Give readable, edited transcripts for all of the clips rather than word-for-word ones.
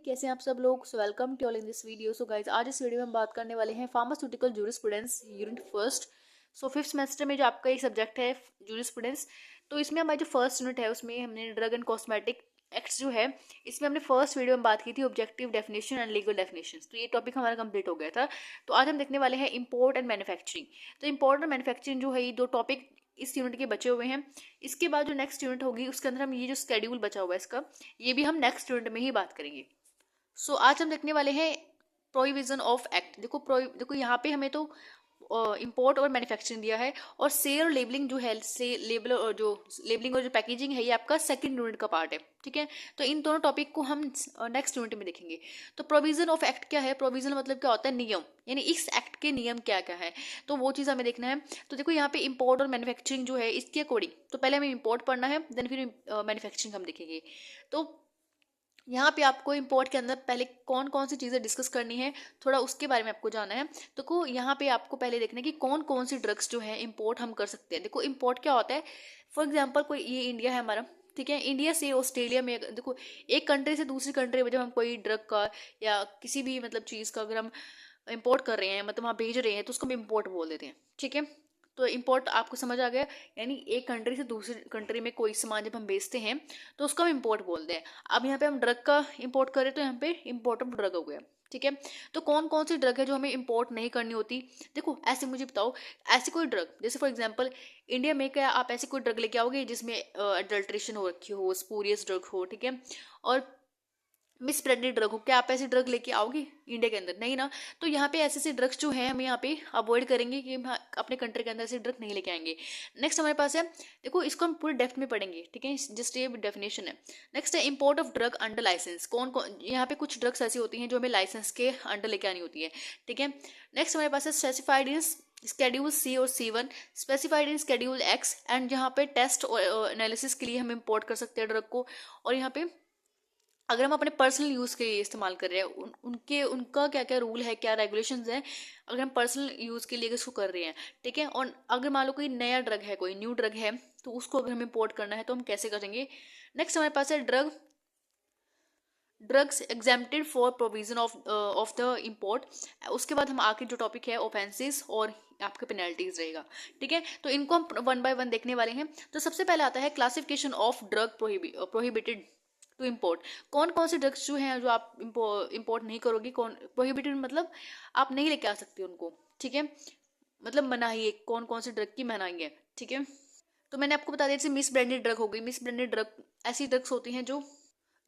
कैसे हैं आप सब लोग। So welcome to all in this video. So guys, आज इस वीडियो में हम बात करने वाले हैं pharmaceutical jurisprudence unit first. So fifth semester में जो आपका एक सब्जेक्ट है जूरिस्प्रूडेंस, तो इसमें हमारा जो फर्स्ट यूनिट है उसमें हमने ड्रग एंड कॉस्मेटिक एक्ट्स जो है, इसमें हमने फर्स्ट वीडियो में बात की थी objective definition and legal definition. तो ये टॉपिक हमारा कंप्लीट हो गया था। तो आज हम देखने वाले हैं इंपोर्ट एंड मैन्युफैक्चरिंग। तो इंपोर्ट और मैन्युफैक्चरिंग जो है, ये दो टॉपिक इस यूनिट के बचे हुए हैं। इसके बाद जो नेक्स्ट यूनिट होगी उसके अंदर हम ये जो स्केड्यूल बचा हुआ है इसका, ये भी हम नेक्स्ट यूनिट में ही बात करेंगे। सो आज हम देखने वाले हैं प्रोहिबिशन ऑफ एक्ट। देखो यहाँ पे हमें तो इंपोर्ट और मैन्युफैक्चरिंग दिया है, और सेल और लेबलिंग जो है, से लेबल और जो लेबलिंग और जो पैकेजिंग है, ये आपका सेकंड यूनिट का पार्ट है। ठीक है, तो इन दोनों टॉपिक को हम नेक्स्ट यूनिट में देखेंगे। तो प्रोविजन ऑफ एक्ट क्या है? प्रोविजन मतलब क्या होता है? नियम, यानी इस एक्ट के नियम क्या क्या है, तो वो चीज़ हमें देखना है। तो देखो यहाँ पे इंपोर्ट और मैन्युफैक्चरिंग जो है, इसके अकॉर्डिंग तो पहले हमें इंपोर्ट पढ़ना है, देन फिर मैन्युफैक्चरिंग हम देखेंगे। तो यहाँ पे आपको इंपोर्ट के अंदर पहले कौन कौन सी चीज़ें डिस्कस करनी है, थोड़ा उसके बारे में आपको जाना है। तो यहाँ पे आपको पहले देखना है कि कौन कौन सी ड्रग्स जो है इंपोर्ट हम कर सकते हैं। देखो इंपोर्ट क्या होता है, फॉर एग्जांपल कोई ये इंडिया है हमारा, ठीक है, इंडिया से ऑस्ट्रेलिया में, देखो एक कंट्री से दूसरी कंट्री में जब हम कोई ड्रग का या किसी भी मतलब चीज़ का अगर हम इंपोर्ट कर रहे हैं, मतलब वहाँ भेज रहे हैं, तो उसको हम इंपोर्ट बोल देते हैं। ठीक है, तो इंपोर्ट आपको समझ आ गया, यानी एक कंट्री से दूसरी कंट्री में कोई सामान जब हम बेचते हैं तो उसको हम इंपोर्ट बोलते हैं। अब यहाँ पे हम ड्रग का इंपोर्ट करें तो यहाँ पे इंपोर्ट ऑफ ड्रग हो गया। ठीक है, तो कौन कौन सी ड्रग है जो हमें इंपोर्ट नहीं करनी होती? देखो ऐसे मुझे बताओ, ऐसी कोई ड्रग, जैसे फॉर एग्जांपल इंडिया में क्या आप ऐसी कोई ड्रग लेके आओगे जिसमें अडल्ट्रेशन हो रखी हो, स्पूरियस ड्रग हो, ठीक है, और मिस ब्रांडेड ड्रग हो, क्या आप ऐसी ड्रग लेके आओगे इंडिया के अंदर? नहीं ना। तो यहाँ पे ऐसे ऐसे ड्रग्स जो हैं हम यहाँ पे अवॉइड करेंगे कि हम अपने कंट्री के अंदर ऐसे ड्रग नहीं लेके आएंगे। नेक्स्ट हमारे पास है, देखो इसको हम पूरे डेप्थ में पढ़ेंगे, ठीक है, जस्ट ये डेफिनेशन है। नेक्स्ट है import of drug under licence. कौन कौन, यहाँ पे कुछ ड्रग्स ऐसी होती हैं जो हमें लाइसेंस के अंडर लेके आनी होती है। ठीक है, नेक्स्ट हमारे पास है स्पेसिफाइड इन स्केड्यूल सी और C1, specified in schedule x, and यहाँ पे टेस्ट और एनालिसिस के लिए हम इम्पोर्ट कर सकते हैं ड्रग को। और यहाँ पे अगर हम अपने पर्सनल यूज़ के लिए इस्तेमाल कर रहे हैं, उनका क्या क्या रूल है, क्या रेगुलेशंस हैं, अगर हम पर्सनल यूज़ के लिए इसको कर रहे हैं। ठीक है, और अगर मान लो कोई नया ड्रग है, कोई न्यू ड्रग है, तो उसको अगर हमें इम्पोर्ट करना है तो हम कैसे करेंगे। नेक्स्ट हमारे पास है drugs exempted for provision of the import. उसके बाद हम आखिर जो टॉपिक है ऑफेंसेस और आपके पेनल्टीज रहेगा। ठीक है, तो इनको हम वन बाय वन देखने वाले हैं। तो सबसे पहले आता है classification of drug prohibited to import. कौन कौन से ड्रग्स जो हैं जो आप इम्पोर्ट नहीं करोगे, कौन प्रोहिबिटेड मतलब आप नहीं लेके आ सकते उनको। ठीक है, मतलब मनाही है, कौन कौन से ड्रग की मनाही है। ठीक है, तो मैंने आपको बता दिया, जैसे मिस ब्रांडेड ड्रग हो गई। मिस ब्रांडेड ड्रग ऐसी ड्रग्स होती हैं जो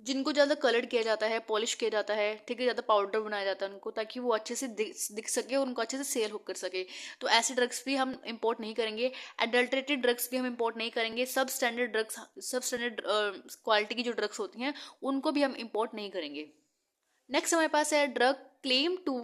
जिनको ज़्यादा कलर्ड किया जाता है, पॉलिश किया जाता है, ठीक है, ज़्यादा पाउडर बनाया जाता है उनको, ताकि वो अच्छे से दिख सके और उनको अच्छे से सेल हो कर सके। तो ऐसे ड्रग्स भी हम इंपोर्ट नहीं करेंगे। एडल्ट्रेटेड ड्रग्स भी हम इंपोर्ट नहीं करेंगे। सब स्टैंडर्ड क्वालिटी की जो ड्रग्स होती हैं उनको भी हम इंपोर्ट नहीं करेंगे। नेक्स्ट हमारे पास है drug claim to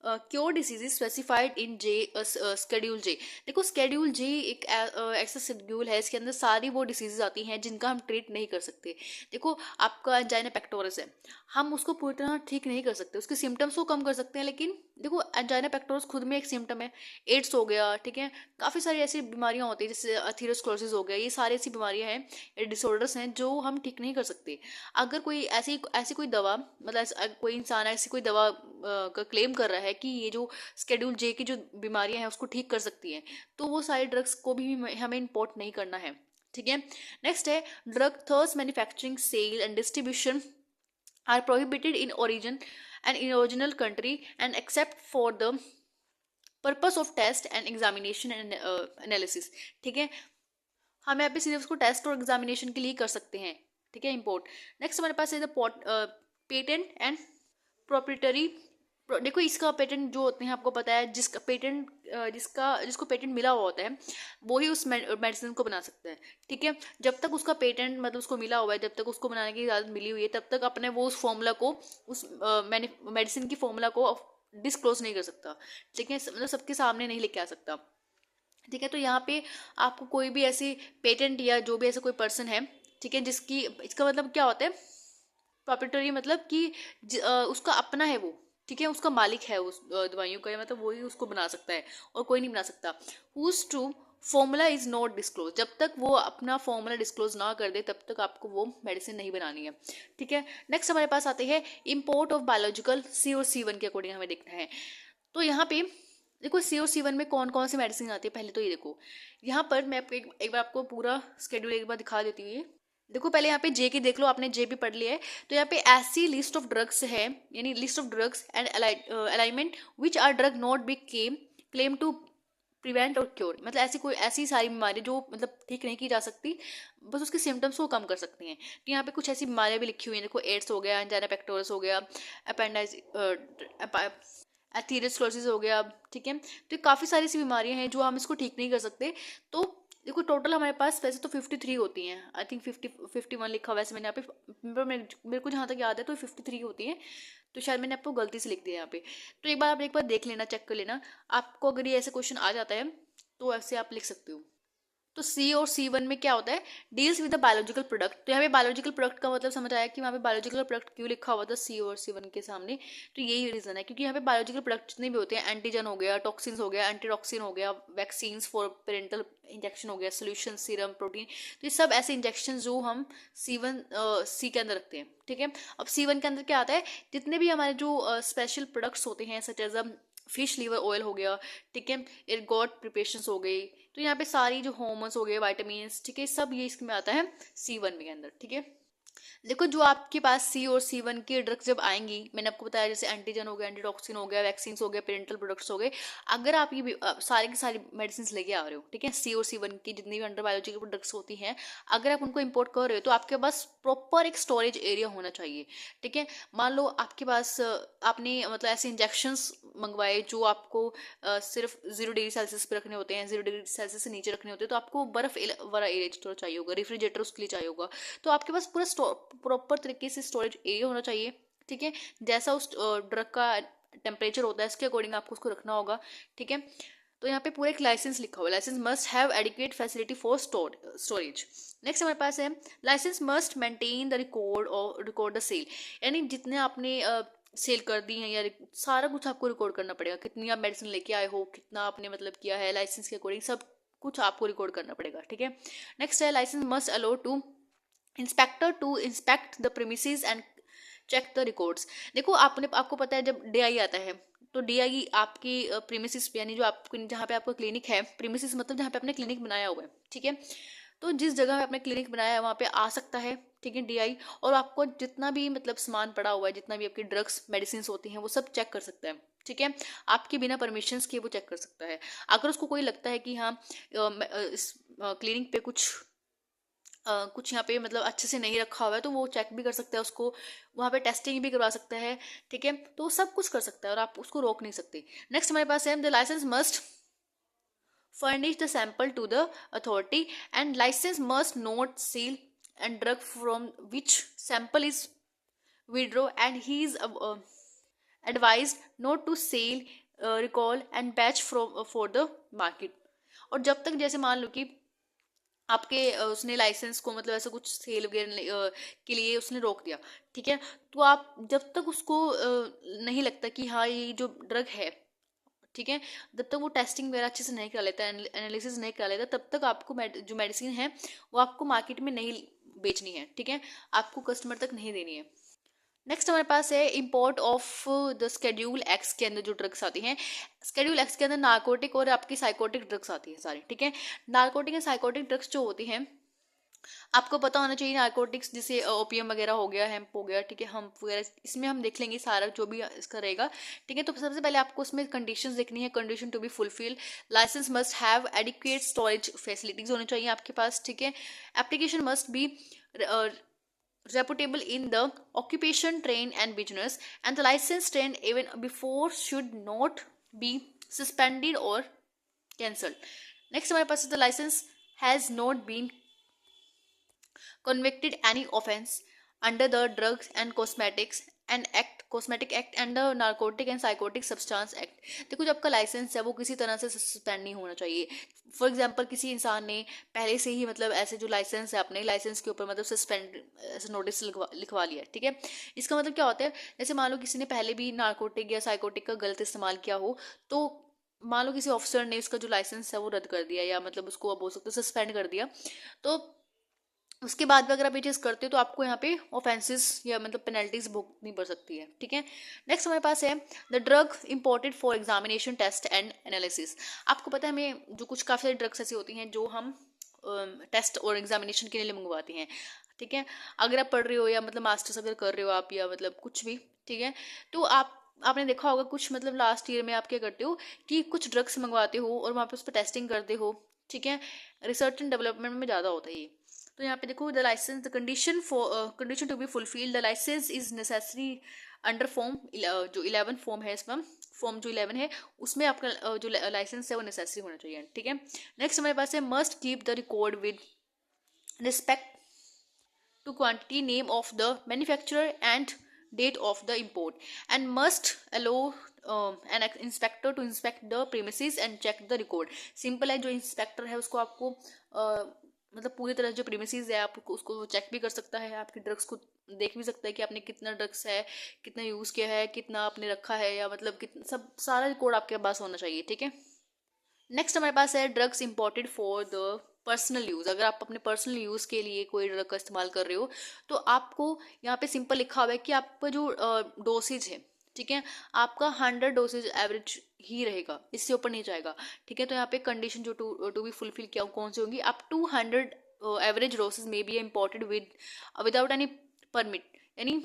cure diseases specified in schedule J. देखो स्केड्यूल जे एक ऐसा शेड्यूल है, इसके अंदर सारी वो डिसीजेज आती हैं जिनका हम ट्रीट नहीं कर सकते। देखो आपका एंजाइना पेक्टोरस है, हम उसको पूरी तरह ठीक नहीं कर सकते, उसके सिम्टम्स को कम कर सकते हैं, लेकिन देखो एंजाइना पेक्टोरस खुद में एक सिम्टम है। एड्स हो गया, ठीक है, काफ़ी सारी ऐसी बीमारियां होती हैं जैसे अथीरोस्क्लेरोसिस हो गया, ये सारी ऐसी बीमारियां हैं, ये डिसऑर्डर्स हैं जो हम ठीक नहीं कर सकते। अगर कोई ऐसी ऐसी कोई दवा, मतलब कोई इंसान ऐसी कोई दवा का क्लेम कर रहा है कि ये जो स्केड्यूल जे की जो बीमारियां हैं उसको ठीक कर सकती हैं, तो वो सारी ड्रग्स को भी हमें इंपोर्ट नहीं करना है। ठीक है, नेक्स्ट है drug thus manufacturing sale and distribution are prohibited in origin and in original country and except for the purpose of test and examination and analysis. ठीक है, हम यहाँ पे सिर्फ उसको टेस्ट और एग्जामिनेशन के लिए कर सकते हैं। ठीक है, इंपोर्ट। नेक्स्ट हमारे पास है द पेटेंट एंड प्रोप्रिटरी। देखो इसका पेटेंट जो होते हैं आपको पता है, जिसका पेटेंट जिसको पेटेंट मिला हुआ होता है वो ही उस मेडिसिन को बना सकता है। ठीक है, जब तक उसका पेटेंट मतलब उसको मिला हुआ है, जब तक उसको बनाने की इजाज़त मिली हुई है, तब तक अपने वो उस फॉर्मूला को, उस मेडिसिन की फॉर्मूला को डिस्क्लोज नहीं कर सकता। ठीक है, मतलब सबके सामने नहीं लेके आ सकता। ठीक है, तो यहाँ पे आपको कोई भी ऐसी पेटेंट या जो भी ऐसा कोई पर्सन है, ठीक है, जिसकी, इसका मतलब क्या होता है, प्रॉपर्टरी मतलब कि उसका अपना है वो, ठीक है, उसका मालिक है उस दवाइयों का, मतलब वही उसको बना सकता है और कोई नहीं बना सकता। Whose to formula is not disclose, जब तक वो अपना फॉर्मूला डिस्क्लोज ना कर दे तब तक आपको वो मेडिसिन नहीं बनानी है, ठीक है। नेक्स्ट हमारे पास आते हैं इम्पोर्ट ऑफ बायोलॉजिकल सी और सी वन के अकॉर्डिंग हमें देखना है। तो यहाँ पे देखो सी और सी वन में कौन कौन सी मेडिसिन आती है, पहले तो ये देखो, यहाँ पर मैं आपको एक बार आपको पूरा स्केड्यूल एक बार दिखा देती हूँ। देखो पहले यहाँ पे जे की देख लो, आपने जे भी पढ़ लिया है, तो यहाँ पे ऐसी लिस्ट ऑफ ड्रग्स है, यानी list of drugs and alignment which are drug not be claim to prevent और क्योर, मतलब ऐसी सारी बीमारी जो मतलब ठीक नहीं की जा सकती, बस उसके सिम्टम्स को कम कर सकती हैं। तो यहाँ पे कुछ ऐसी बीमारियां भी लिखी हुई हैं, देखो एड्स हो गया, एंजाइना पेक्टोरस हो गया, अपेंडाइज एथेरोस्क्लेरोसिस हो गया, ठीक है। तो काफ़ी सारी ऐसी बीमारियां हैं जो हम इसको ठीक नहीं कर सकते। तो देखो टोटल हमारे पास वैसे तो 53 होती हैं, आई थिंक 51 लिखा हुआ है वैसे मैंने यहाँ पे, मेरे को जहाँ तक याद है तो 53 होती है, तो शायद मैंने आपको गलती से लिख दिया यहाँ पे। तो एक बार आप एक बार देख लेना, चेक कर लेना, आपको अगर ये ऐसे क्वेश्चन आ जाता है तो ऐसे आप लिख सकते हो। तो सी और सी वन में क्या होता है, deals with the biological product. तो यहाँ पे बायोलॉजिकल प्रोडक्ट का मतलब समझ आया कि वहाँ पे बायोलॉजिकल प्रोडक्ट क्यों लिखा हुआ था सी और सी वन के सामने, तो यही रीजन है, क्योंकि यहाँ पे बायोलॉजिकल प्रोडक्ट जितने भी होते हैं, एंटीजन हो गया, टॉक्सिन्स हो गया, एंटीटॉक्सिन हो गया, वैक्सीन्स फॉर पेरेंटल इंजेक्शन हो गया, सोल्यूशन, सीरम, प्रोटीन, तो ये सब ऐसे इंजेक्शन जो हम सी के अंदर रखते हैं, ठीक है। अब सी वन के अंदर क्या आता है, जितने भी हमारे जो स्पेशल प्रोडक्ट्स होते हैं, such as fish liver oil हो गया, ठीक है, एर्गोट प्रिपरेशंस हो गई, तो यहाँ पे सारी जो हॉर्मोन्स हो गए, विटामिन, ठीक है, सब ये इसमें आता है सी वन के अंदर, ठीक है। देखो जो आपके पास सी और सी वन के ड्रग्स जब आएंगी, मैंने आपको बताया जैसे एंटीजन हो गया, एंटीटॉक्सिन हो गया, वैक्सीन हो गया, पेरेंटल प्रोडक्ट्स हो गए, अगर आप ये सारी की सारी मेडिसिन लेके आ रहे हो, ठीक है, सी और सी वन की जितनी भी अंडर बायोलॉजिकल प्रोडक्ट्स होती हैं, अगर आप उनको इंपोर्ट कर रहे हो तो आपके पास प्रॉपर एक स्टोरेज एरिया होना चाहिए, ठीक है। मान लो आपके पास आपने मतलब ऐसे इंजेक्शंस मंगवाए जो आपको सिर्फ 0 डिग्री सेल्सियस पे रखने होते हैं, 0 डिग्री सेल्सियस से नीचे रखने होते हैं, तो आपको बर्फ वाला एरिया स्टोर चाहिए होगा, रेफ्रिजरेटर उसके लिए चाहिए होगा, तो आपके पास पूरा प्रॉपर तरीके से स्टोरेज एरिया होना चाहिए, ठीक है। जैसा उस ड्रग का टेम्परेचर होता है इसके अकॉर्डिंग आपको उसको रखना होगा, ठीक है। तो यहाँ पे पूरा एक लाइसेंस लिखा हुआ है, licence must have adequate facility for storage. Next हमारे पास है licence must maintain the record the sale, यानी जितने आपने सेल कर दी हैं या सारा कुछ आपको रिकॉर्ड करना पड़ेगा, कितनी आप मेडिसिन लेके आए हो, कितना आपने मतलब किया है, लाइसेंस के अकॉर्डिंग सब कुछ आपको रिकॉर्ड करना पड़ेगा, ठीक है। नेक्स्ट है licence must allow to inspector to inspect the premises and check the records. देखो आपको पता है जब डीआई आता है तो डीआई आपकी प्रीमिसेस पे, यानी जो आपको जहाँ पे आपका क्लिनिक है, प्रीमिसेस मतलब जहाँ पे आपने क्लिनिक बनाया हुआ है, ठीक है, तो जिस जगह पे आपने क्लिनिक बनाया है वहाँ पे आ सकता है, ठीक है, डीआई, और आपको जितना भी मतलब सामान पड़ा हुआ है, जितना भी आपकी ड्रग्स मेडिसिन होती हैं वो सब चेक कर सकता है, ठीक है, आपके बिना परमिशंस के वो चेक कर सकता है। अगर उसको कोई लगता है कि हाँ इस क्लिनिक पे कुछ यहाँ पे मतलब अच्छे से नहीं रखा हुआ है, तो वो चेक भी कर सकता है, उसको वहाँ पे टेस्टिंग भी करवा सकता है, ठीक है, तो सब कुछ कर सकता है और आप उसको रोक नहीं सकते। नेक्स्ट हमारे पास है the licence must furnish the sample to the authority and license must not seal and drug from which sample is withdraw and he is advised not to sell recall and batch from for the market। और जब तक जैसे मान लो कि आपके उसने licence को मतलब ऐसा कुछ सेल वगैरह के लिए उसने रोक दिया, ठीक है, तो आप जब तक उसको नहीं लगता कि हाँ ये जो ड्रग है, ठीक है, जब तक वो टेस्टिंग वगैरह अच्छे से नहीं करा लेता, एनालिसिस नहीं करा लेता, तब तक आपको जो मेडिसिन है वो आपको मार्केट में नहीं बेचनी है, ठीक है, आपको कस्टमर तक नहीं देनी है। नेक्स्ट हमारे पास है import of the schedule x के अंदर जो ड्रग्स आती हैं, स्केड्यूल एक्स के अंदर नार्कोटिक और आपकी साइकोटिक ड्रग्स आती है सारी, ठीक है। नार्कोटिक एंड साइकोटिक ड्रग्स जो होती हैं आपको पता होना चाहिए, नार्कोटिक्स जैसे ओपियम वगैरह हो गया, हेम्प हो गया, ठीक है, हम्प वगैरह, इसमें हम देख लेंगे सारा जो भी इसका रहेगा, ठीक है। तो सबसे पहले आपको उसमें कंडीशंस देखनी है, condition to be fulfil, licence must have adequate storage facilities होनी चाहिए आपके पास, ठीक है, application must be reputable in the occupation, train and business, and the license trained even before should not be suspended or cancelled। next हमारे पास the license has not been convicted any offense under the drugs and cosmetic act and the narcotic and psychotic substance act। देखो जो आपका licence है वो किसी तरह से suspend नहीं होना चाहिए। फॉर एग्जांपल किसी इंसान ने पहले से ही मतलब ऐसे जो लाइसेंस है अपने लाइसेंस के ऊपर मतलब सस्पेंड ऐसे नोटिस लिखवा लिया, ठीक है, इसका मतलब क्या होता है, जैसे मान लो किसी ने पहले भी नार्कोटिक या साइकोटिक का गलत इस्तेमाल किया हो, तो मान लो किसी ऑफिसर ने उसका जो लाइसेंस है वो रद्द कर दिया, या मतलब उसको आप बोल सकते हो सस्पेंड कर दिया, तो उसके बाद भी अगर आप ये चीज़ करते हो तो आपको यहाँ पे ऑफेंसेस या मतलब पेनल्टीज भुगतनी पड़ सकती है, ठीक है। नेक्स्ट हमारे पास है the drug imported for examination test and analysis. आपको पता है हमें जो कुछ काफ़ी सारी ड्रग्स ऐसी होती हैं जो हम टेस्ट और एग्जामिनेशन के लिए मंगवाते हैं, ठीक है। अगर आप पढ़ रहे हो या मतलब मास्टर्स अगर कर रहे हो आप, या मतलब कुछ भी, ठीक है, तो आपने देखा होगा कुछ मतलब लास्ट ईयर में आप क्या करते हो कि कुछ ड्रग्स मंगवाते हो और वहाँ पे उस पर टेस्टिंग करते हो, ठीक है। रिसर्च एंड डेवलपमेंट में ज़्यादा होता है ये। तो यहाँ पे देखो the licence the condition to be fulfil the licence is necessary under form जो 11 फॉर्म है, इसमें फॉर्म जो 11 है उसमें आपका जो लाइसेंस है वो नेसेसरी होना चाहिए, ठीक है। नेक्स्ट हमारे पास है must keep the record with respect to quantity, name of the manufacturer and date of the import, and must allow an inspector to inspect the premises and check the record। Simple है, जो inspector है उसको आपको मतलब पूरी तरह जो premises है आप उसको चेक भी कर सकता है, आपकी ड्रग्स को देख भी सकता है कि आपने कितना ड्रग्स है, कितना यूज़ किया है, कितना आपने रखा है, या मतलब कितना सब सारा रिकॉर्ड आपके पास होना चाहिए, ठीक है। नेक्स्ट हमारे पास है drugs imported for the personal use. अगर आप अपने पर्सनल यूज़ के लिए कोई ड्रग का इस्तेमाल कर रहे हो तो आपको यहाँ पे सिंपल लिखा हुआ है कि आपका जो डोसेज है, ठीक है, आपका 100 डोसेज एवरेज ही रहेगा, इससे ऊपर नहीं जाएगा, ठीक है। तो यहाँ पे कंडीशन जो टू बी फुलफिल किया कौन सी होंगी, up to 100 average dosage may be imported without any permit, यानी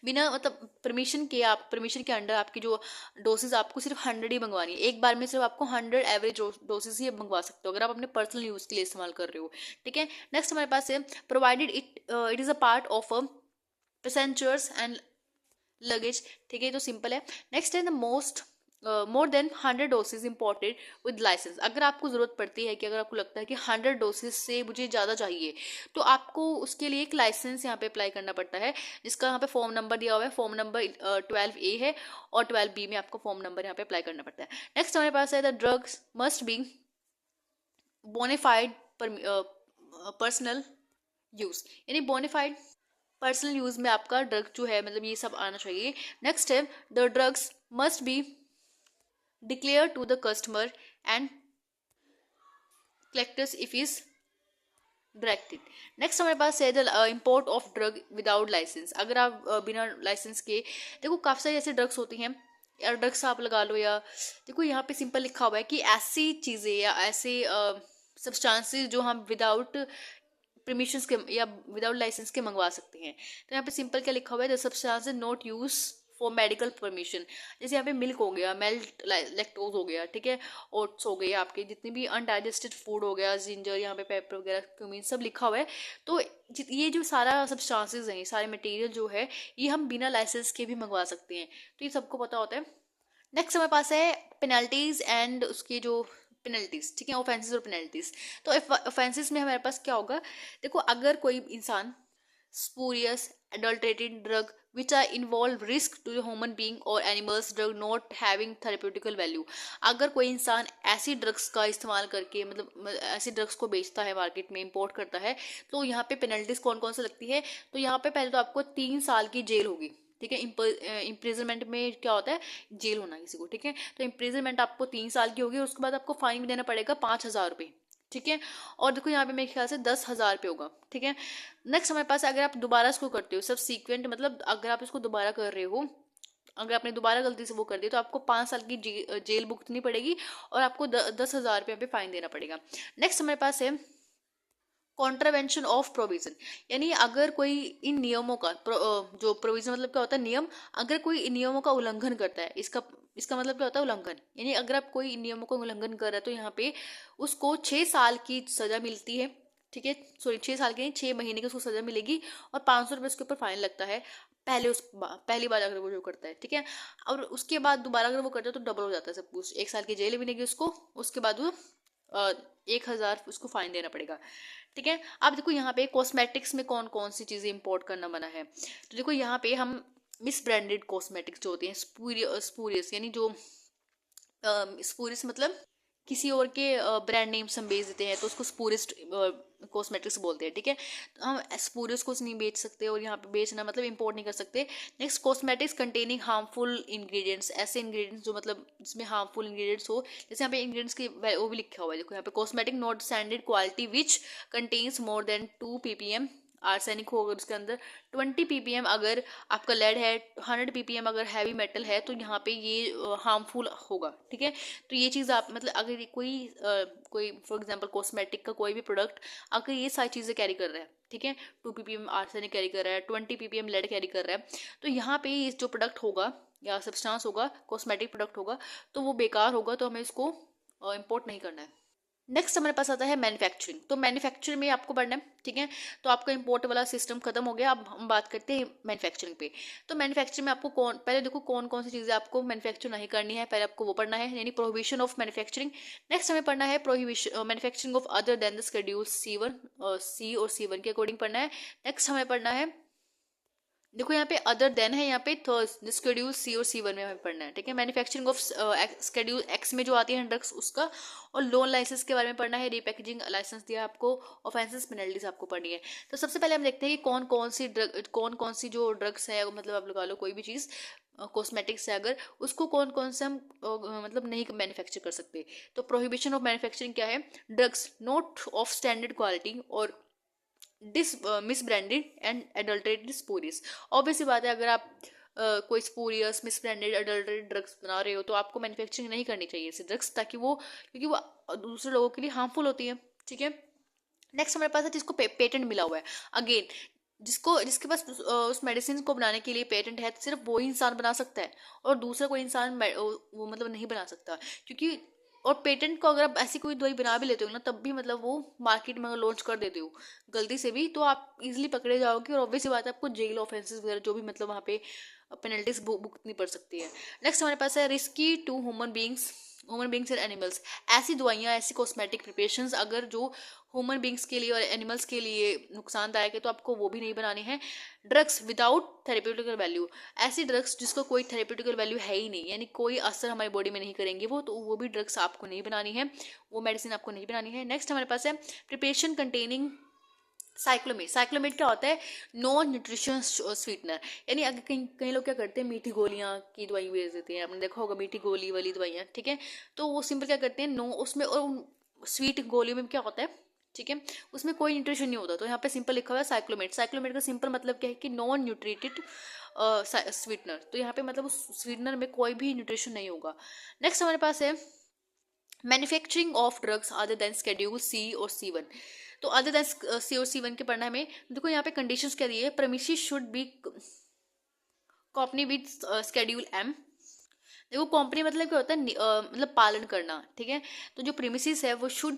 बिना मतलब परमिशन के अंडर आपकी जो डोसेज आपको सिर्फ 100 ही मंगवानी है, एक बार में सिर्फ आपको 100 एवरेज डोसेज ही मंगवा सकते हो अगर आप अपने पर्सनल यूज़ के लिए इस्तेमाल कर रहे हो, ठीक है। नेक्स्ट हमारे पास है provided it is a part of passengers and luggage, ठीक है, तो सिंपल है। नेक्स्ट है the more than 100 dosage imported with licence. अगर आपको ज़रूरत पड़ती है कि अगर आपको लगता है कि 100 डोसेज से मुझे ज़्यादा चाहिए तो आपको उसके लिए एक लाइसेंस यहाँ पे अप्लाई करना पड़ता है, जिसका यहाँ पे फॉर्म नंबर दिया हुआ है, फॉर्म नंबर 12A है, और 12B में आपको फॉर्म नंबर यहाँ पे अप्लाई करना पड़ता है। नेक्स्ट हमारे पास है the drugs must be bona fide personal use, यानी बोनाफाइड पर्सनल यूज़ में आपका ड्रग जो है मतलब ये सब आना चाहिए। नेक्स्ट है the drugs must be declare to the customer and collectors if is directed. Next हमारे पास है the import of drug without licence. अगर आप बिना लाइसेंस के, देखो काफ़ी सारी ऐसे ड्रग्स होती हैं, या ड्रग्स आप लगा लो, या देखो यहाँ पे सिंपल लिखा हुआ है कि ऐसी चीज़ें या ऐसे सब्सटेंसेस जो हम विदाउट परमिशंस के या विदाउट लाइसेंस के मंगवा सकते हैं। तो यहाँ पे सिंपल क्या लिखा हुआ है, the substances not use for medical permission. जैसे यहाँ पे मिल्क हो गया, मेल्ट लैक्टोज हो गया, ठीक है, ओट्स हो गए, आपके जितने भी अनडाइजेस्टेड फूड हो गया, जिंजर, यहाँ पे पेपर वगैरह, क्यूमिन, सब लिखा हुआ है। तो ये जो सारा सब्सटेंसेस हैं, ये सारे मटेरियल जो है ये हम बिना लाइसेंस के भी मंगवा सकते हैं, तो ये सबको पता होता है। नेक्स्ट हमारे पास है पेनल्टीज एंड उसकी जो पेनल्टीज, ठीक है, ऑफेंसेस और पेनल्टीज। तो ऑफेंसेस में हमारे पास क्या होगा, देखो अगर कोई इंसान spurious adulterated drug which are involve risk to human being और animals drug not having therapeutical value. अगर कोई इंसान ऐसी ड्रग्स का इस्तेमाल करके मतलब ऐसी ड्रग्स को बेचता है, मार्केट में इंपोर्ट करता है, तो यहाँ पे पेनल्टीज कौन कौन से लगती है। तो यहाँ पे पहले तो आपको 3 साल की जेल होगी, ठीक है। इम्प्रिजनमेंट में क्या होता है, जेल होना किसी को, ठीक है। तो इम्प्रिजनमेंट आपको 3 साल की होगी, उसके बाद आपको फाइन भी देना पड़ेगा 5,000 रुपये, ठीक है। और देखो यहाँ पे मेरे ख्याल से 10,000 रुपये होगा, ठीक है। नेक्स्ट हमारे पास अगर आप दोबारा इसको करते हो सब सीक्वेंट, मतलब अगर आप इसको दोबारा कर रहे हो, अगर आपने दोबारा गलती से वो कर दिया तो आपको 5 साल की जेल भुगतनी पड़ेगी और आपको 10,000 रुपये पे फाइन देना पड़ेगा। नेक्स्ट हमारे पास है कॉन्ट्रावेंशन ऑफ प्रोविजन, यानी अगर कोई इन नियमों का जो प्रोविजन मतलब क्या होता है, नियम, अगर कोई इन नियमों का उल्लंघन करता है, इसका मतलब क्या होता है, उल्लंघन, यानी अगर आप कोई इन नियमों का उल्लंघन कर रहा है तो यहाँ पे उसको 6 साल की सजा मिलती है, ठीक है, सॉरी 6 साल की नहीं, 6 महीने की उसको सजा मिलेगी और 500 रुपये उसके ऊपर फाइन लगता है पहली बार अगर वो जो करता है, ठीक है। और उसके बाद दोबारा अगर वो करता है तो डबल हो जाता है सब कुछ, 1 साल की जेल मिलेगी उसको, उसके बाद वो 1,000 उसको फाइन देना पड़ेगा, ठीक है। अब देखो यहाँ पे कॉस्मेटिक्स में कौन कौन सी चीज़ें इंपोर्ट करना मना है। तो देखो यहाँ पे हम मिस ब्रांडेड कॉस्मेटिक्स जो होती हैं, स्पूरियस, यानी जो स्पूरियस मतलब किसी और के ब्रांड नेम से हम बेच देते हैं तो उसको स्पूरिस्ट कॉस्मेटिक्स बोलते हैं, ठीक है। तो हम स्पूरियस कुछ नहीं बेच सकते, और यहाँ पे बेचना मतलब इंपोर्ट नहीं कर सकते। Next, cosmetics containing harmful ingredients, ऐसे इंग्रेडिएंट्स जो मतलब जिसमें हार्मफुल इंग्रेडिएंट्स हो, जैसे यहाँ पे इंग्रेडिएंट्स की वो भी लिखा हुआ है, देखो यहाँ पे cosmetic not standard quality which contains more than 2 ppm arsenic हो, अगर उसके अंदर 20 ppm अगर आपका लेड है, 100 ppm अगर हैवी मेटल है, तो यहाँ पे ये हार्मफुल होगा, ठीक है। तो ये चीज़ आप मतलब अगर कोई फॉर एग्जांपल कॉस्मेटिक का कोई भी प्रोडक्ट अगर ये सारी चीज़ें कैरी कर रहा है, ठीक है, 2 ppm आर्सेनिक कैरी कर रहा है, 20 ppm लेड कैरी कर रहा है, तो यहाँ पे ये जो प्रोडक्ट होगा या सब्सटेंस होगा, कॉस्मेटिक प्रोडक्ट होगा, तो वो बेकार होगा, तो हमें इसको इम्पोर्ट नहीं करना है। नेक्स्ट हमारे पास आता है मैन्युफैक्चरिंग। तो मैन्युफैक्चरिंग में आपको पढ़ना है, ठीक है। तो आपका इंपोर्ट वाला सिस्टम खत्म हो गया, अब हम बात करते हैं मैन्युफैक्चरिंग पे। तो मैन्युफैक्चरिंग में आपको पहले देखो कौन कौन सी चीज़ें आपको मैन्युफैक्चर नहीं करनी है, पहले आपको वो पढ़ना है, यानी प्रोहिबिशन ऑफ मैन्युफैक्चरिंग। नेक्स्ट हमें पढ़ना है prohibition manufacturing of other than the schedule C1 सी और C1 के अकॉर्डिंग पढ़ना है। नेक्स्ट हमें पढ़ना है, देखो यहाँ पे अदर देन है, यहाँ पे थर्ड शेड्यूल C और C1 में हमें पढ़ना है, ठीक है। मैन्युफैक्चरिंग ऑफ शेड्यूल X में जो आती है ड्रग्स उसका, और लोन लाइसेंस के बारे में पढ़ना है, रीपैकेजिंग लाइसेंस दिया आपको, ऑफेंसेस पेनल्टीज आपको पढ़नी है। तो सबसे पहले हम देखते हैं कि कौन कौन सी जो ड्रग्स है, मतलब आप लगा लो कोई भी चीज़ कॉस्मेटिक्स है अगर, उसको कौन कौन से हम मतलब नहीं मैन्युफैक्चर कर सकते। तो प्रोहिबिशन ऑफ मैन्युफैक्चरिंग क्या है, drugs not of standard quality और misbranded and adulterated spurious. Obviously बात है, अगर आप कोई स्पूरियस मिसब्रांडेड एडल्ट्रेटेड ड्रग्स बना रहे हो तो आपको मैन्युफैक्चरिंग नहीं करनी चाहिए ऐसे ड्रग्स, ताकि क्योंकि वो दूसरे लोगों के लिए हार्मफुल होती है, ठीक है। नेक्स्ट हमारे पास है जिसको पेटेंट मिला हुआ है। अगेन, जिसके पास उस मेडिसिन को बनाने के लिए पेटेंट है, तो सिर्फ वो ही इंसान बना सकता है, और दूसरा कोई इंसान वो मतलब नहीं बना सकता, क्योंकि और पेटेंट को अगर आप ऐसी कोई दवाई बना भी लेते हो ना, तब भी मतलब वो मार्केट में अगर लॉन्च कर देते हो गलती से भी, तो आप इजीली पकड़े जाओगे, और ऑब्वियसली बात है आपको जेल ऑफेंसेस वगैरह जो भी मतलब वहाँ पे पेनल्टीज भुगतनी पड़ सकती है। नेक्स्ट हमारे पास है risky to human beings and animals. ऐसी दवाइयाँ, ऐसी कॉस्मेटिक प्रिपरेशंस अगर जो ह्यूमन बींग्स के लिए और एनिमल्स के लिए नुकसानदायक है, तो आपको वो भी नहीं बनानी है। ड्रग्स विदाउट थेरेप्यूटिकल वैल्यू, ऐसी ड्रग्स जिसको कोई थेरेप्यूटिकल वैल्यू है ही नहीं, यानी कोई असर हमारी बॉडी में नहीं करेंगे वो, तो वो भी ड्रग्स आपको नहीं बनानी है, वो मेडिसिन आपको नहीं बनानी है। नेक्स्ट हमारे पास है प्रिपरेशन कंटेनिंग साइक्लोमेट। साइक्लोमेट क्या होता है, नॉन न्यूट्रिशन स्वीटनर, यानी अगर कई लोग क्या करते हैं, मीठी गोलियां की दवाई बेच देते हैं, आपने देखा होगा मीठी गोली वाली दवाइयाँ, ठीक है। तो वो सिंपल क्या करते हैं, नो उसमें, और स्वीट गोलियों में क्या होता है, ठीक है, उसमें कोई न्यूट्रिशन नहीं होता। तो यहाँ पे सिंपल लिखा हुआ है साइक्लोमेट। साइक्लोमेट का सिंपल मतलब क्या है कि नॉन न्यूट्रिटेड स्वीटनर, तो यहाँ पे मतलब उस स्वीटनर में कोई भी न्यूट्रिशन नहीं होगा। नेक्स्ट हमारे पास है manufacturing of drugs other than schedule C और C1। तो अदर देन C और C1 के पढ़ना हमें, देखो यहाँ पे कंडीशंस क्या दी है, premises should be company with schedule M। देखो कंपनी मतलब क्या होता है, मतलब पालन करना, ठीक है। तो जो प्रेमिसेस है वो शुड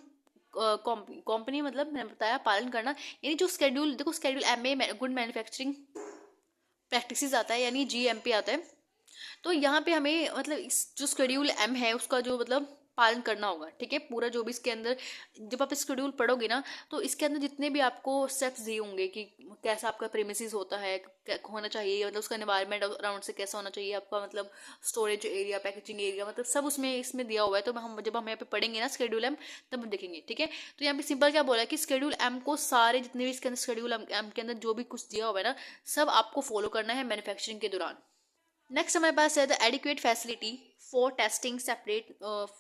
कंपनी मतलब मैंने बताया पालन करना, यानी जो शेड्यूल, देखो शेड्यूल M में गुड मैन्युफैक्चरिंग प्रैक्टिसेस आता है, यानी GMP आता है। तो यहाँ पे हमें मतलब इस जो शेड्यूल M है उसका जो मतलब पालन करना होगा, ठीक है। पूरा जो भी इसके अंदर, जब आप शेड्यूल पढ़ोगे ना, तो इसके अंदर जितने भी आपको स्टेप्स दिए होंगे कि कैसा आपका प्रेमिसेस होता है, होना चाहिए, मतलब उसका एनवायरनमेंट अराउंड से कैसा होना चाहिए, आपका मतलब स्टोरेज एरिया, पैकेजिंग एरिया, मतलब सब उसमें इसमें दिया हुआ है। तो हम जब हम यहाँ पे पढ़ेंगे ना शेड्यूल M, तब हम देखेंगे, ठीक है। तो यहाँ पे सिंपल क्या बोला है कि शेड्यूल M को सारे जितने भी इसके अंदर शेड्यूल M के अंदर जो भी कुछ दिया हुआ है ना, सब आपको फॉलो करना है मैन्युफैक्चरिंग के दौरान। नेक्स्ट हमारे पास है the adequate facility for testing separate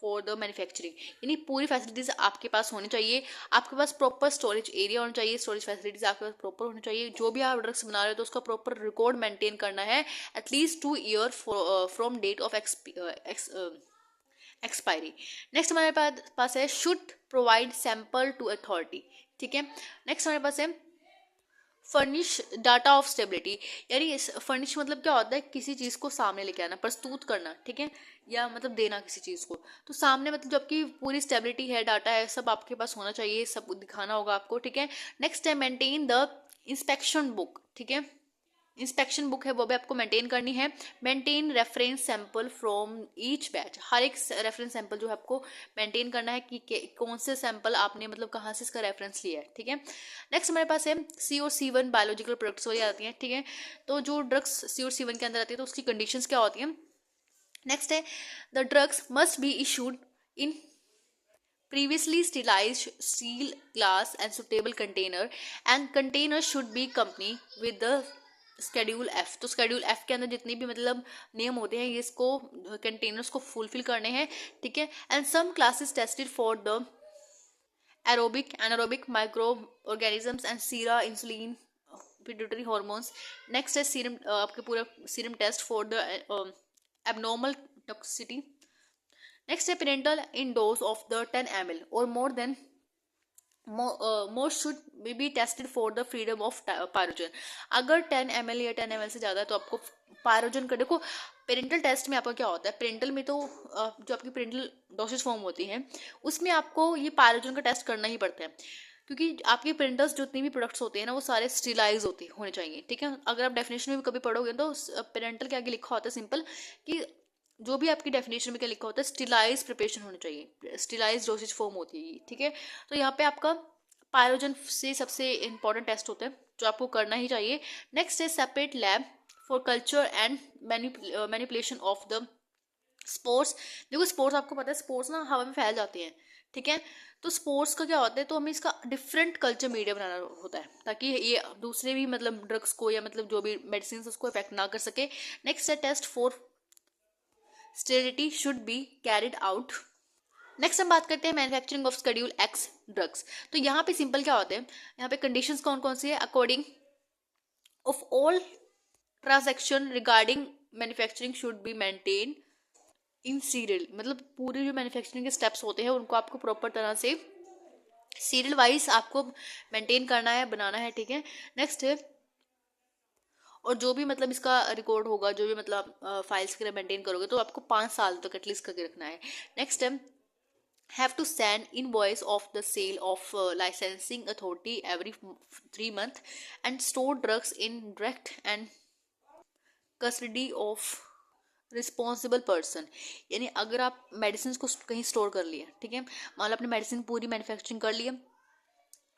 for the manufacturing, यानी पूरी फैसिलिटीज आपके पास होनी चाहिए। आपके पास प्रॉपर स्टोरेज एरिया होना चाहिए, स्टोरेज फैसिलिटीज आपके पास प्रॉपर होनी चाहिए। जो भी आप ड्रग्स बना रहे हो तो उसका प्रॉपर रिकॉर्ड मेंटेन करना है, at least 2 year from date of expiry. Next हमारे पास है should provide sample to authority, ठीक है। नेक्स्ट हमारे पास है फर्निश डाटा ऑफ स्टेबिलिटी, यानी फर्निश मतलब क्या होता है, किसी चीज़ को सामने लेके आना, प्रस्तुत करना, ठीक है, या मतलब देना किसी चीज़ को। तो सामने मतलब जो आपकी पूरी स्टेबिलिटी है, डाटा है, सब आपके पास होना चाहिए, सब दिखाना होगा आपको, ठीक है। नेक्स्ट है मेंटेन द इंस्पेक्शन बुक, ठीक है, इंस्पेक्शन बुक है वो भी आपको मेंटेन करनी है। Maintain reference sample from each batch, हर एक रेफरेंस सैंपल जो है आपको मेंटेन करना है कि कौन से सैंपल आपने मतलब कहाँ से इसका रेफरेंस लिया है, ठीक है। नेक्स्ट हमारे पास है C और C1 बायोलॉजिकल प्रोडक्ट्स वाली आती हैं, ठीक है। तो जो ड्रग्स C और C1 के अंदर आती है तो उसकी कंडीशंस क्या होती हैं। नेक्स्ट है the drugs must be issued in previously sterilized steel, glass and suitable container, and container should be company with the Schedule F। तो Schedule F के अंदर जितनी भी मतलब नियम होते हैं ये इसको कंटेनर्स को फुलफिल करने हैं, ठीक है। And some classes tested for the aerobic, anaerobic microbe organisms and sera, insulin, pituitary hormones. Next है सीरम, आपके पूरा serum test for the abnormal toxicity. Next है parental in dose of the 10 ml और more than more should be tested for the freedom of pyrogen. अगर 10 ml या 10 ml से ज़्यादा है तो आपको पायरोजन कर, देखो पेरेंटल टेस्ट में आपका क्या होता है, पेरेंटल में तो जो आपकी पेरेंटल डोसेज फॉर्म होती हैं उसमें आपको ये पायरोजन का टेस्ट करना ही पड़ता है, क्योंकि आपके पेरेंटल्स जितनी भी प्रोडक्ट्स होते हैं ना वो सारे स्टेरिलाइज होने चाहिए, ठीक है। अगर आप डेफिनेशन में भी कभी पढ़ोगे तो पेरेंटल के आगे लिखा होता है सिंपल कि जो भी आपकी डेफिनेशन में क्या लिखा होता है, स्टेरिलाइज प्रिपरेशन होनी चाहिए, स्टेरिलाइज डोसेज फॉर्म होती है, ठीक है। तो यहाँ पे आपका पायरोजन से सबसे इंपॉर्टेंट टेस्ट होता है जो आपको करना ही चाहिए। नेक्स्ट है separate lab for culture and manipulation of the sports. देखो स्पोर्ट्स आपको पता है स्पोर्ट्स ना हवा में फैल जाते हैं, ठीक है। तो स्पोर्ट्स का क्या होता है, तो हमें इसका डिफरेंट कल्चर मीडिया बनाना होता है ताकि ये दूसरे भी मतलब ड्रग्स को या मतलब जो भी मेडिसिन उसको इफेक्ट ना कर सके। नेक्स्ट है test for sterility should be carried out. Next हम बात करते हैं manufacturing of schedule X drugs. तो यहाँ पे सिंपल क्या होते हैं, यहाँ पे कंडीशंस कौन कौन सी है, according of all transaction regarding manufacturing should be maintain in serial, मतलब पूरे जो मैन्युफैक्चरिंग के स्टेप्स होते हैं उनको आपको प्रॉपर तरह से सीरियल वाइज आपको मेंटेन करना है, बनाना है, ठीक है। नेक्स्ट है और जो भी मतलब इसका रिकॉर्ड होगा, जो भी मतलब फाइल्स वगैरह मेंटेन करोगे तो आपको 5 साल तक एटलीस्ट करके रखना है। नेक्स्ट है have to send invoice of the sale of licensing authority every 3 months and store drugs in direct and custody of responsible person. यानी अगर आप मेडिसिन को कहीं स्टोर कर लिए, ठीक है, मान लो आपने मेडिसिन पूरी मैन्युफैक्चरिंग कर ली है,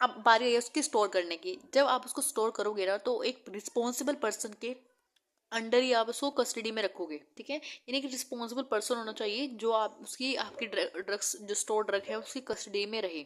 अब बारी है उसकी स्टोर करने की। जब आप उसको स्टोर करोगे ना तो एक रिस्पॉन्सिबल पर्सन के अंडर ही आप उसको कस्टडी में रखोगे, ठीक है। यानी कि रिस्पॉन्सिबल पर्सन होना चाहिए जो आप उसकी आपकी ड्रग्स जो स्टोर ड्रग है उसकी कस्टडी में रहे।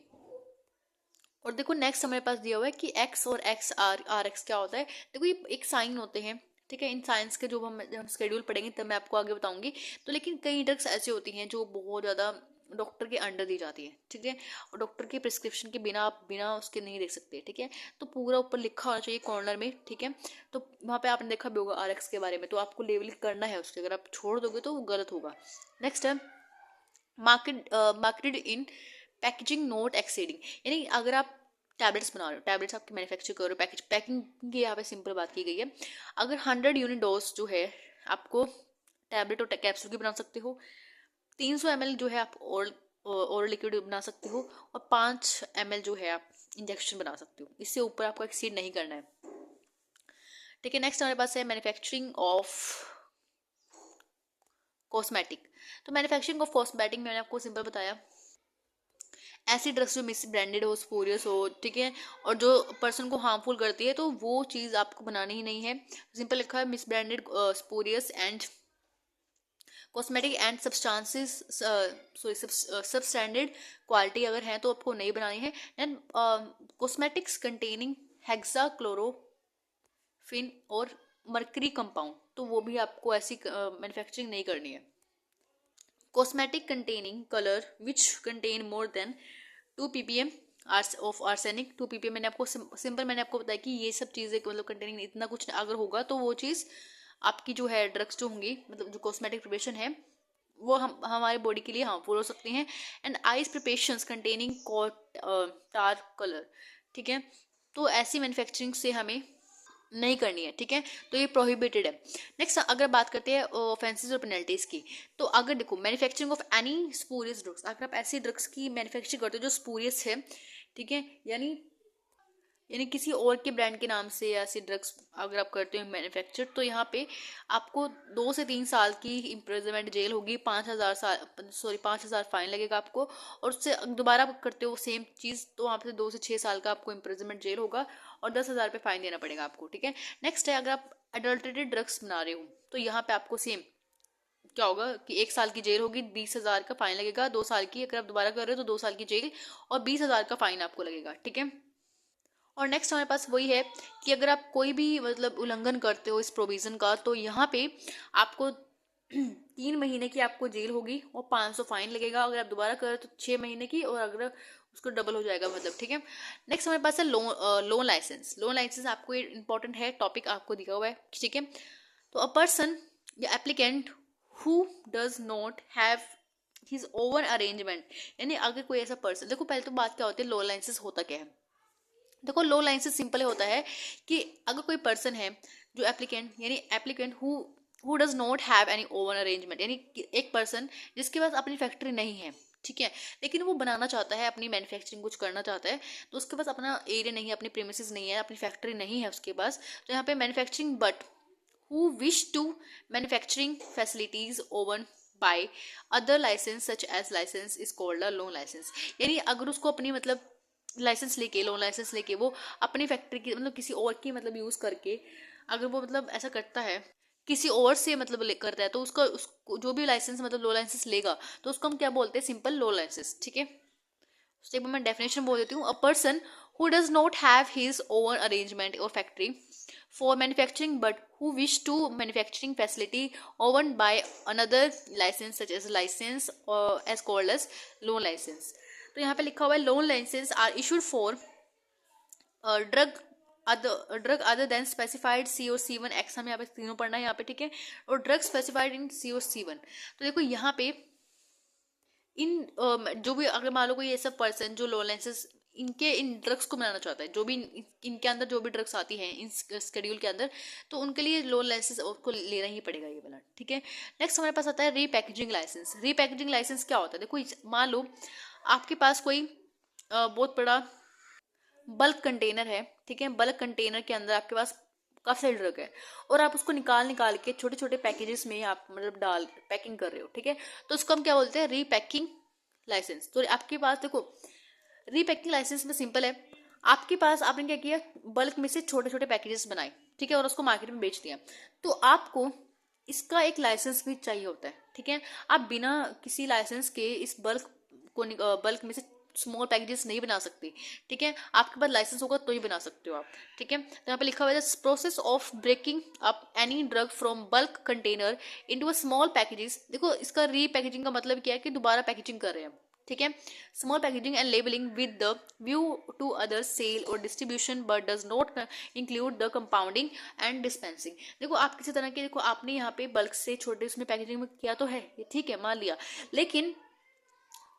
और देखो नेक्स्ट हमारे पास दिया हुआ है कि एक्स और एक्स आर एक्स क्या होता है। देखो ये एक साइन होते हैं, ठीक है। इन साइंस के जो हम शेड्यूल पढ़ेंगे तब मैं आपको आगे बताऊंगी। तो लेकिन कई ड्रग्स ऐसी होती हैं जो बहुत ज़्यादा डॉक्टर के अंडर दी जाती है, ठीक है, और डॉक्टर के प्रिस्क्रिप्शन के बिना आप बिना उसके नहीं देख सकते, ठीक है। तो पूरा ऊपर लिखा होना चाहिए कॉर्नर में, ठीक है। तो वहाँ पे आपने देखा भी होगा आरएक्स के बारे में, तो आपको लेबलिंग करना है उसके, अगर आप छोड़ दोगे तो वो गलत होगा। नेक्स्ट है मार्केटेड इन पैकेजिंग नोट एक्सीडिंग, यानी अगर आप टैबलेट्स बना रहे हो, टैबलेट्स आपके मैन्युफैक्चर कर रहे हो, पैकिंग की यहाँ पे सिंपल बात की गई है। अगर 100 यूनिट डोज जो है आपको टैबलेट और कैप्सूल की बना सकते हो, 300 ml जो है आप और लिक्विड बना सकते हो, और 5 ml जो है आप इंजेक्शन बना सकते हो। इससे ऊपर आपको एक्सीड नहीं करना है, ठीक है। नेक्स्ट हमारे पास है मैन्युफैक्चरिंग ऑफ कॉस्मेटिक। तो मैन्युफैक्चरिंग ऑफ कॉस्मेटिक मैंने आपको सिंपल बताया, ऐसी ड्रग्स जो मिस ब्रांडेड हो, स्पूरियस हो, ठीक है, और जो पर्सन को हार्मफुल करती है, तो वो चीज़ आपको बनानी ही नहीं है। सिंपल लिखा है miss branded, spurious and cosmetic and substances, sorry substandard quality अगर है तो आपको नहीं बनानी है। एंड कॉस्मेटिक्स कंटेनिंग हेक्साक्लोरोफिन और मर्करी कंपाउंड, तो वो भी आपको ऐसी मैन्युफैक्चरिंग नहीं करनी है। Cosmetic containing colour which contain more than 2 ppm of arsenic. 2 ppm मैंने आपको सिंपल मैंने आपको बताया कि ये सब चीज़ें मतलब कंटेनिंग इतना कुछ अगर होगा तो वो चीज़ आपकी जो है ड्रग्स जो होंगी, मतलब जो कॉस्मेटिक प्रिपरेशन है वो हमारे बॉडी के लिए हार्मफुल हो सकती हैं। And ice preparations containing tar colour, ठीक है, तो ऐसी मैन्युफैक्चरिंग से हमें नहीं करनी है, ठीक है, तो ये प्रोहिबिटेड है। नेक्स्ट अगर बात करते हैं ऑफेंसेस और पेनल्टीज की, तो अगर देखो manufacturing of any spurious drugs, अगर आप ऐसी ड्रग्स की मैन्युफैक्चरिंग करते हो जो स्पूरियस है, ठीक है, यानी किसी और के ब्रांड के नाम से ऐसी ड्रग्स अगर आप करते हो मैन्युफैक्चर, तो यहाँ पे आपको 2 से 3 साल की इम्प्रिजनमेंट जेल होगी, 5,000 फाइन लगेगा आपको, और उससे दोबारा करते हो सेम चीज़ तो वहाँ पे 2 से 6 साल का आपको इम्प्रिजनमेंट जेल होगा और 10,000 रुपये फाइन देना पड़ेगा आपको, ठीक है। नेक्स्ट है अगर आप अडल्ट्रेटेड ड्रग्स बना रहे हो तो यहाँ पे आपको सेम क्या होगा कि 1 साल की जेल होगी, 20,000 का फाइन लगेगा, 2 साल की अगर आप दोबारा कर रहे हो तो 2 साल की जेल और 20,000 का फाइन आपको लगेगा, ठीक है। और नेक्स्ट हमारे पास वही है कि अगर आप कोई भी मतलब उल्लंघन करते हो इस प्रोविजन का, तो यहाँ पे आपको 3 महीने की आपको जेल होगी और 500 फाइन लगेगा। अगर आप दोबारा करें तो 6 महीने की, और अगर उसको डबल हो जाएगा मतलब, ठीक है। नेक्स्ट हमारे पास है लोन लाइसेंस। लोन लाइसेंस आपको इंपॉर्टेंट है, टॉपिक आपको दिया हुआ है, ठीक है। तो अ पर्सन या applicant who does not have his oven arrangement, यानी अगर कोई ऐसा पर्सन, देखो पहले तो बात क्या होती है, लोन लाइसेंस होता क्या है। देखो लो लाइन से सिंपल होता है कि अगर कोई पर्सन है जो एप्लीकेंट, यानी applicant who does not have any oven arrangement, यानी एक पर्सन जिसके पास अपनी फैक्ट्री नहीं है, ठीक है, लेकिन वो बनाना चाहता है, अपनी मैन्युफैक्चरिंग कुछ करना चाहता है, तो उसके पास अपना एरिया नहीं है, अपनी प्रीमिसेस नहीं है, अपनी फैक्ट्री नहीं है उसके पास, तो यहाँ पे manufacturing but who wish to manufacturing facilities owned by other license such as license is called a loan license। यानी अगर उसको अपनी मतलब लाइसेंस लेके, लोन लाइसेंस लेके वो अपनी फैक्ट्री की मतलब किसी और की मतलब यूज करके अगर वो मतलब ऐसा करता है, किसी और से मतलब करता है, तो उसका उसको जो भी लाइसेंस मतलब लो लाइसेंस लेगा तो उसको हम क्या बोलते हैं, सिंपल लो लाइसेंस, ठीक है। तो एक बार मैं डेफिनेशन बोल देती हूँ। A person who does not have his own arrangement और factory for manufacturing but who wish to manufacturing facility owned by another license such as license or as called as loan license। तो यहाँ पे लिखा हुआ है loan licence are issued for drug other than specified C और C1 x, हमें यहाँ पे तीनों पढ़ना है यहाँ पे, ठीक है। और ड्रग स्पेसिफाइड इन C और C1। तो देखो यहाँ पे इन जो भी अगर मान लो कोई ऐसा पर्सन जो लोन लाइसेंस इनके इन ड्रग्स को बनाना चाहता है, जो भी इनके अंदर जो भी ड्रग्स आती हैं इन स्केड्यूल के अंदर, तो उनके लिए लोन लाइसेंस उसको लेना ही पड़ेगा ये वाला, ठीक है। नेक्स्ट हमारे पास आता है रीपैकेजिंग लाइसेंस। रीपैकेजिंग लाइसेंस क्या होता है, देखो मान लो आपके पास कोई बहुत बड़ा बल्क कंटेनर है, ठीक है, बल्क कंटेनर के अंदर आपके पास काफी सारी ड्रग है और आप उसको निकाल निकाल के छोटे छोटे पैकेजेस में आप मतलब डाल पैकिंग कर रहे हो, ठीक है, तो उसको हम क्या बोलते हैं, रीपैकिंग लाइसेंस। तो आपके पास देखो रीपैकिंग लाइसेंस में सिंपल है, आपके पास आपने क्या किया, बल्क में से छोटे छोटे पैकेजेस बनाए, ठीक है, और उसको मार्केट में बेच दिया, तो आपको इसका एक लाइसेंस भी चाहिए होता है, ठीक है। आप बिना किसी लाइसेंस के इस बल्क में से स्मॉल पैकेजेस नहीं बना सकते, ठीक है, आपके पास लाइसेंस होगा तो ही बना सकते हो आप, ठीक है। तो यहाँ पे लिखा हुआ है process of breaking up any drug from bulk container into a small packages. देखो इसका रीपैकेजिंग का मतलब क्या है कि दोबारा पैकेजिंग कर रहे हैं, ठीक है, small packaging and labelling with the view to other sale और distribution but does not include the compounding and dispensing. देखो आप किसी तरह के, देखो आपने यहाँ पे बल्क से छोटे उसमें पैकेजिंग में किया तो है, ठीक है, मान लिया, लेकिन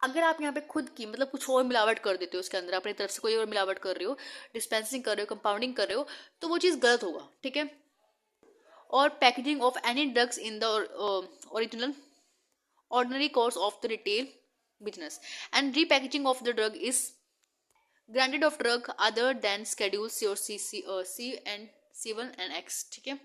अगर आप यहाँ पे खुद की मतलब कुछ और मिलावट कर देते हो उसके अंदर, अपनी तरफ से कोई और मिलावट कर रहे हो, डिस्पेंसिंग कर रहे हो, कंपाउंडिंग कर रहे हो, तो वो चीज़ गलत होगा, ठीक है। और packaging of any drugs in the original ordinary course of the retail business and repackaging of the drug is granted of drug other than schedule C or C and C1 and X, ठीक है।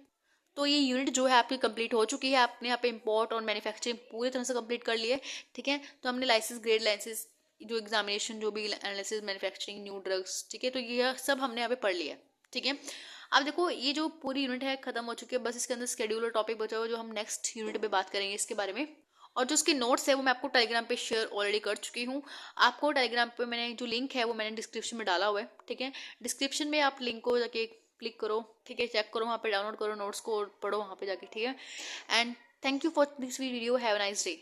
तो ये unit जो है आपकी complete हो चुकी है, आपने यहाँ पे इम्पोर्ट और मैन्युफैक्चरिंग पूरी तरह से कंप्लीट कर लिए, ठीक है। तो हमने लाइसेंस, ग्रेड लाइसेंस, जो एग्जामिनेशन, जो भी एनालिसिस, मैन्युफैक्चरिंग, न्यू ड्रग्स, ठीक है, तो ये सब हमने यहाँ पे पढ़ लिया है, ठीक है। अब देखो ये जो पूरी यूनिट है खत्म हो चुकी है, बस इसके अंदर शेड्यूल और टॉपिक बचा हुआ जो हम नेक्स्ट यूनिट पे बात करेंगे इसके बारे में। और जो उसके नोट्स है वो मैं आपको टेलीग्राम पे शेयर ऑलरेडी कर चुकी हूँ। आपको टेलीग्राम पे मैंने जो लिंक है वो मैंने डिस्क्रिप्शन में डाला हुआ है, ठीक है। डिस्क्रिप्शन में आप लिंक को जाके क्लिक करो, ठीक है, चेक करो, वहाँ पे डाउनलोड करो नोट्स को और पढ़ो वहाँ पे जाके, ठीक है। And thank you for this video, have a nice day.